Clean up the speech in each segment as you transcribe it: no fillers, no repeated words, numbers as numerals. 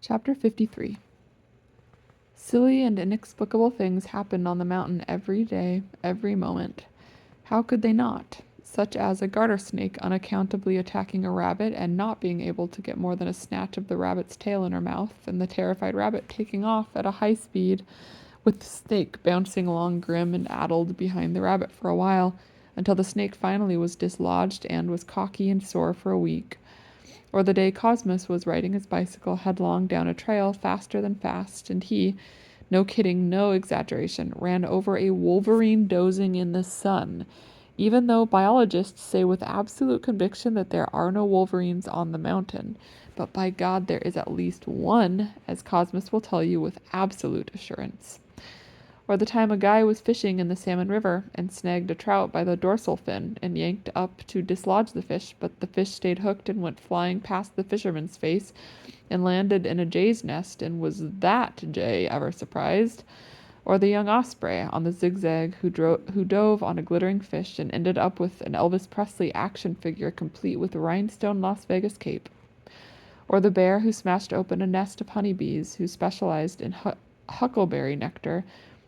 Chapter 53. Silly and inexplicable things happened on the mountain every day, every moment. How could they not? Such as a garter snake unaccountably attacking a rabbit and not being able to get more than a snatch of the rabbit's tail in her mouth, and the terrified rabbit taking off at a high speed, with the snake bouncing along grim and addled behind the rabbit for a while, until the snake finally was dislodged and was cocky and sore for a week. Or the day Cosmos was riding his bicycle headlong down a trail faster than fast, and he, no kidding, no exaggeration, ran over a wolverine dozing in the sun, even though biologists say with absolute conviction that there are no wolverines on the mountain. But by God, there is at least one, as Cosmos will tell you with absolute assurance. Or the time a guy was fishing in the Salmon River and snagged a trout by the dorsal fin and yanked up to dislodge the fish, but the fish stayed hooked and went flying past the fisherman's face and landed in a jay's nest, and was that jay ever surprised? Or the young osprey on the zigzag who dove on a glittering fish and ended up with an Elvis Presley action figure complete with rhinestone Las Vegas cape. Or the bear who smashed open a nest of honeybees who specialized in huckleberry nectar,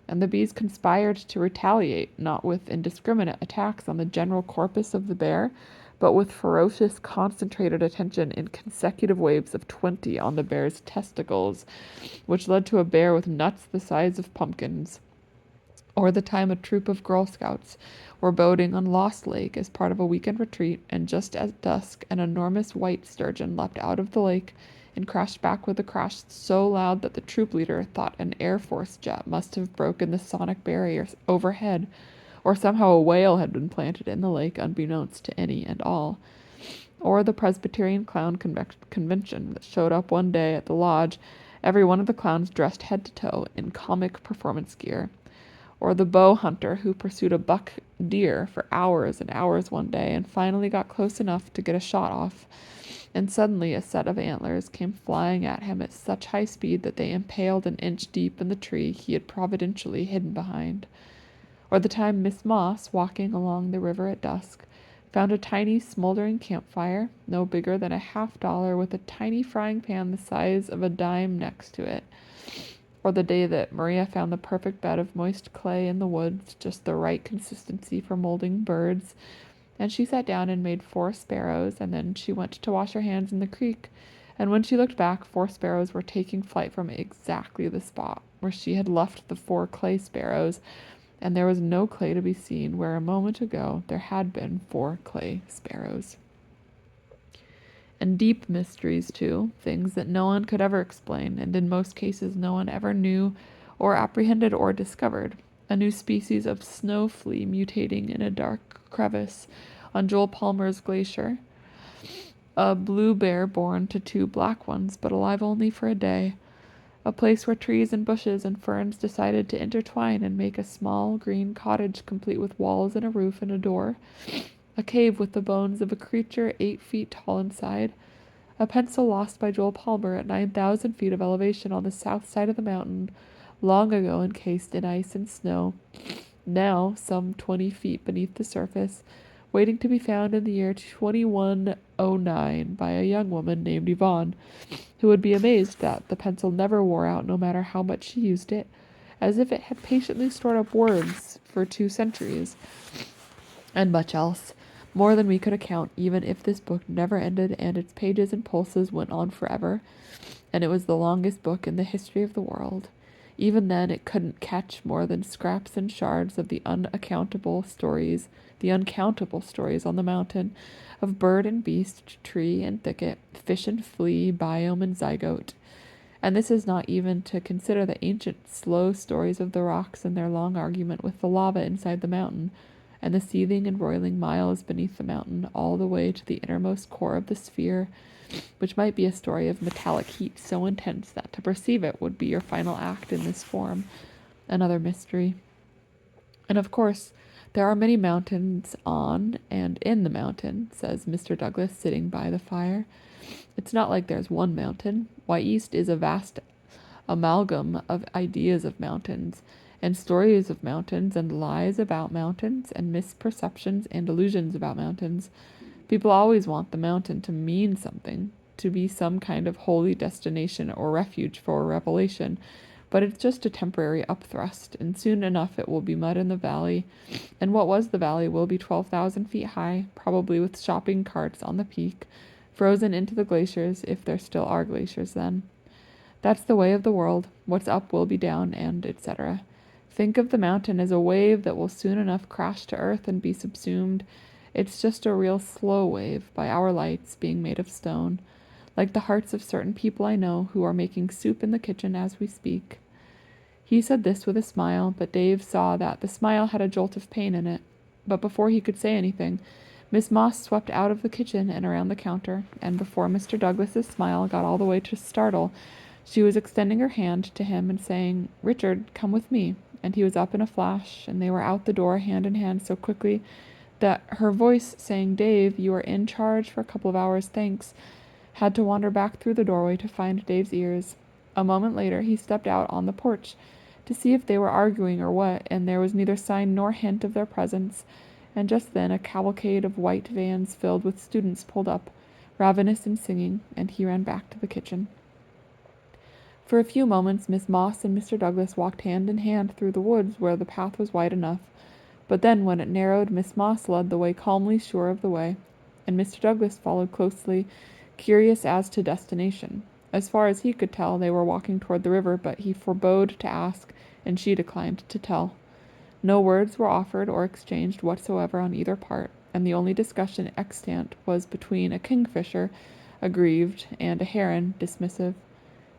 and the bees conspired to retaliate, not with indiscriminate attacks on the general corpus of the bear, but with ferocious, concentrated attention in consecutive waves of 20 on the bear's testicles, which led to a bear with nuts the size of pumpkins. Or the time a troop of Girl Scouts were boating on Lost Lake as part of a weekend retreat, and just at dusk an enormous white sturgeon leapt out of the lake and crashed back with a crash so loud that the troop leader thought an Air Force jet must have broken the sonic barrier overhead, or somehow a whale had been planted in the lake unbeknownst to any and all. Or the Presbyterian Clown Convention that showed up one day at the lodge, every one of the clowns dressed head to toe in comic performance gear. Or the bow hunter who pursued a buck deer for hours and hours one day and finally got close enough to get a shot off, and suddenly a set of antlers came flying at him at such high speed that they impaled an inch deep in the tree he had providentially hidden behind. Or the time Miss Moss, walking along the river at dusk, found a tiny smoldering campfire, no bigger than $50, with a tiny frying pan the size of a dime next to it. Or the day that Maria found the perfect bed of moist clay in the woods, just the right consistency for molding birds, and she sat down and made 4 sparrows, and then she went to wash her hands in the creek, and when she looked back, 4 sparrows were taking flight from exactly the spot where she had left the 4 clay sparrows, and there was no clay to be seen where a moment ago there had been 4 clay sparrows. And deep mysteries, too, things that no one could ever explain, and in most cases no one ever knew or apprehended or discovered. A new species of snow flea mutating in a dark crevice on Joel Palmer's glacier. A blue bear born to 2 black ones, but alive only for a day. A place where trees and bushes and ferns decided to intertwine and make a small green cottage complete with walls and a roof and a door. A cave with the bones of a creature 8 feet tall inside. A pencil lost by Joel Palmer at 9,000 feet of elevation on the south side of the mountain, long ago encased in ice and snow, now some 20 feet beneath the surface, waiting to be found in the year 2109 by a young woman named Yvonne, who would be amazed that the pencil never wore out no matter how much she used it, as if it had patiently stored up words for 2 centuries, and much else, more than we could account, even if this book never ended and its pages and pulses went on forever, and it was the longest book in the history of the world. Even then, it couldn't catch more than scraps and shards of the uncountable stories on the mountain, of bird and beast, tree and thicket, fish and flea, biome and zygote. And this is not even to consider the ancient, slow stories of the rocks and their long argument with the lava inside the mountain, and the seething and roiling miles beneath the mountain, all the way to the innermost core of the sphere, which might be a story of metallic heat so intense that to perceive it would be your final act in this form, another mystery. And of course, there are many mountains on and in the mountain, says Mr. Douglas, sitting by the fire. It's not like there's one mountain. Why, East is a vast amalgam of ideas of mountains, and stories of mountains, and lies about mountains, and misperceptions and illusions about mountains. People always want the mountain to mean something. to be some kind of holy destination or refuge for revelation, but it's just a temporary upthrust, and soon enough it will be mud in the valley, and what was the valley will be 12,000 feet high, probably with shopping carts on the peak, frozen into the glaciers, if there still are glaciers then. That's the way of the world. What's up will be down, and etc. Think of the mountain as a wave that will soon enough crash to earth and be subsumed. It's just a real slow wave by our lights being made of stone, like the hearts of certain people I know who are making soup in the kitchen as we speak. He said this with a smile, but Dave saw that the smile had a jolt of pain in it. But before he could say anything, Miss Moss swept out of the kitchen and around the counter, and before Mr. Douglas's smile got all the way to startle, she was extending her hand to him and saying, "Richard, come with me." And he was up in a flash, and they were out the door hand in hand so quickly that her voice saying, "Dave, you are in charge for a couple of hours, thanks," had to wander back through the doorway to find Dave's ears. A moment later he stepped out on the porch to see if they were arguing or what, and there was neither sign nor hint of their presence, and just then a cavalcade of white vans filled with students pulled up, ravenous and singing, and he ran back to the kitchen. For a few moments Miss Moss and Mr. Douglas walked hand in hand through the woods where the path was wide enough, but then when it narrowed, Miss Moss led the way calmly, sure of the way, and Mr. Douglas followed closely, curious as to destination. As far as he could tell, they were walking toward the river, but he forebode to ask, and she declined to tell. No words were offered or exchanged whatsoever on either part, and the only discussion extant was between a kingfisher, aggrieved, and a heron, dismissive.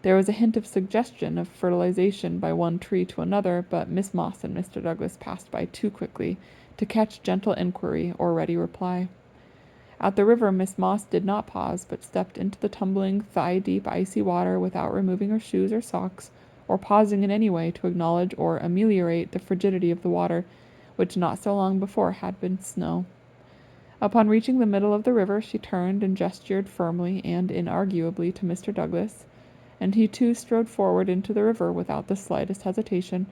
There was a hint of suggestion of fertilization by one tree to another, but Miss Moss and Mr. Douglas passed by too quickly to catch gentle inquiry or ready reply. At the river Miss Moss did not pause, but stepped into the tumbling, thigh-deep icy water without removing her shoes or socks, or pausing in any way to acknowledge or ameliorate the frigidity of the water, which not so long before had been snow. Upon reaching the middle of the river she turned and gestured firmly and inarguably to Mr. Douglas, and he too strode forward into the river without the slightest hesitation,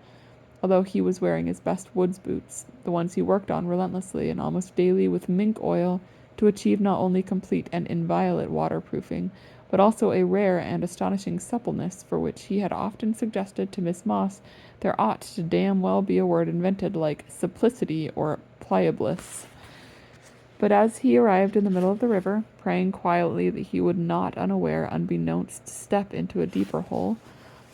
although he was wearing his best woods boots, the ones he worked on relentlessly and almost daily with mink oil to achieve not only complete and inviolate waterproofing, but also a rare and astonishing suppleness for which he had often suggested to Miss Moss there ought to damn well be a word invented like simplicity or pliableness. But as he arrived in the middle of the river, praying quietly that he would not unaware, unbeknownst, step into a deeper hole,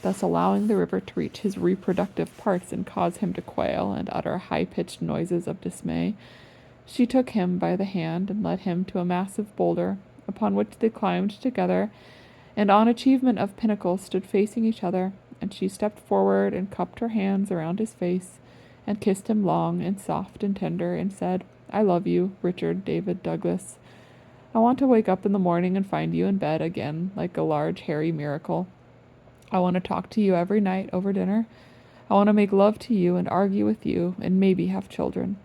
thus allowing the river to reach his reproductive parts and cause him to quail and utter high-pitched noises of dismay, she took him by the hand and led him to a massive boulder, upon which they climbed together, and on achievement of pinnacle stood facing each other, and she stepped forward and cupped her hands around his face, and kissed him long and soft and tender, and said, "I love you, Richard David Douglas. I want to wake up in the morning and find you in bed again, like a large hairy miracle. I want to talk to you every night over dinner. I want to make love to you and argue with you, and maybe have children.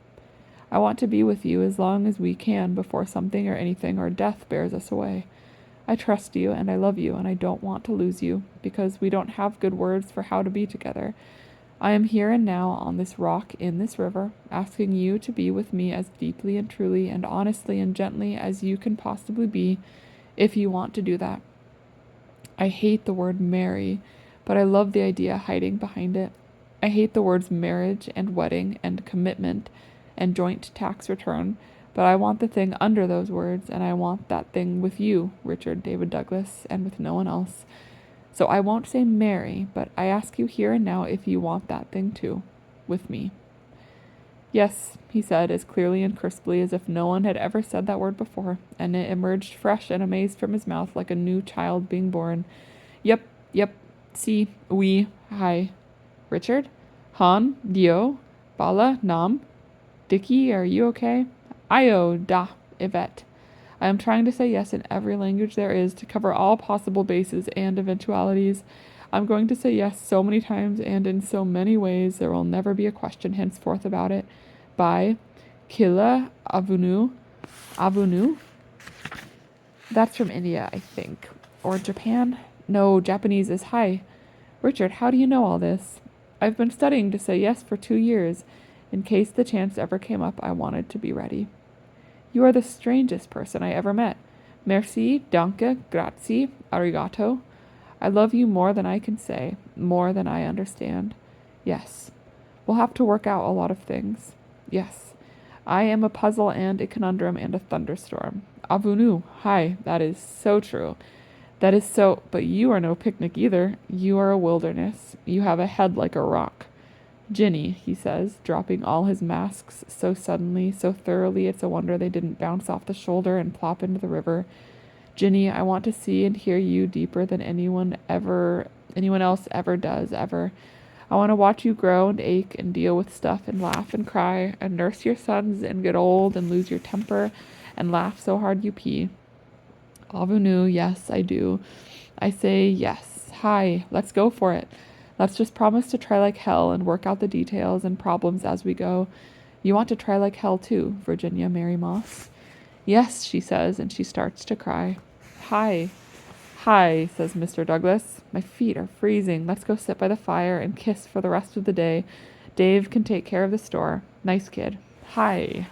I want to be with you as long as we can before something or anything or death bears us away. I trust you and I love you and I don't want to lose you, because we don't have good words for how to be together. I am here and now on this rock in this river, asking you to be with me as deeply and truly and honestly and gently as you can possibly be, if you want to do that. I hate the word marry, but I love the idea hiding behind it. I hate the words marriage and wedding and commitment and joint tax return, but I want the thing under those words, and I want that thing with you, Richard David Douglas, and with no one else. So I won't say marry, but I ask you here and now if you want that thing too, with me." "Yes," he said, as clearly and crisply as if no one had ever said that word before, and it emerged fresh and amazed from his mouth like a new child being born. Yep, si, oui, hi. Richard? Han, Dio, Bala, Nam? Dickie, are you okay? Io, da, Yvette. I am trying to say yes in every language there is to cover all possible bases and eventualities. I'm going to say yes so many times and in so many ways there will never be a question henceforth about it. Bye. Killa Avunu. Avunu? That's from India, I think. Or Japan? No, Japanese is hi. Richard, how do you know all this? I've been studying to say yes for 2 years. In case the chance ever came up, I wanted to be ready. You are the strangest person I ever met. Merci, danke, grazie, arigato. I love you more than I can say, more than I understand. Yes. We'll have to work out a lot of things. Yes. I am a puzzle and a conundrum and a thunderstorm. Avunu. Hi. That is so true. That is so. But you are no picnic either. You are a wilderness. You have a head like a rock. Ginny, he says, dropping all his masks so suddenly, so thoroughly it's a wonder they didn't bounce off the shoulder and plop into the river. Ginny, I want to see and hear you deeper than anyone else ever does, ever. I want to watch you grow and ache and deal with stuff and laugh and cry and nurse your sons and get old and lose your temper and laugh so hard you pee. Avunu, yes, I do. I say yes. Hi, let's go for it. Let's just promise to try like hell and work out the details and problems as we go. You want to try like hell too, Virginia Mary Moss? Yes, she says, and she starts to cry. Hi. Hi, says Mr. Douglas. My feet are freezing. Let's go sit by the fire and kiss for the rest of the day. Dave can take care of the store. Nice kid. Hi.